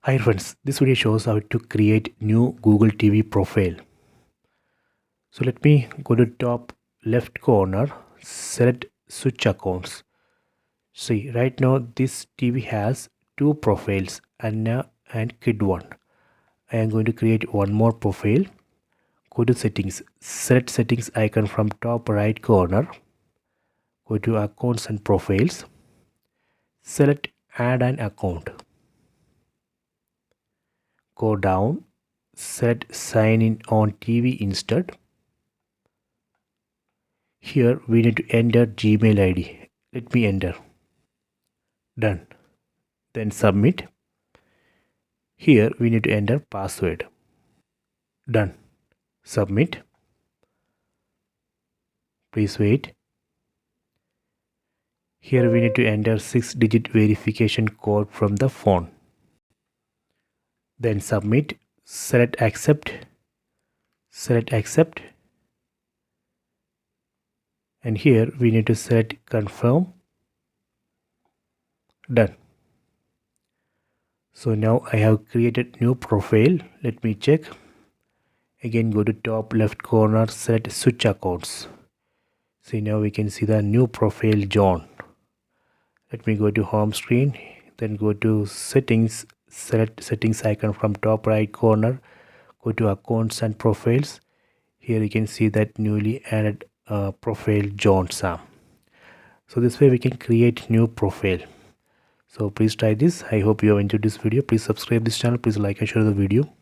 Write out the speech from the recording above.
Hi friends, this video shows how to create new Google TV profile. So let me go to top left corner, select switch accounts. See, right now this TV has two profiles, Anna and Kid one. I am going to create one more profile. Go to settings, select settings icon from top right corner. Go to accounts and profiles. Select add an account. Go down, set sign in on TV instead. Here we need to enter Gmail ID. Let me enter. Done. Then submit. Here we need to enter password. Done. Submit. Please wait. Here we need to enter 6-digit verification code from the phone. Then submit. Select accept. Select accept. And here we need to select confirm. Done. So now I have created new profile. Let me check. Again go to top left corner, select switch accounts. See, now we can see the new profile John. Let me go to home screen, then go to settings, select settings icon from top right corner, go to accounts and profiles. Here you can see that newly added profile John Sam. So this way we can create new profile. So please try this. I hope you have enjoyed this video. Please subscribe this channel. Please like and share the video.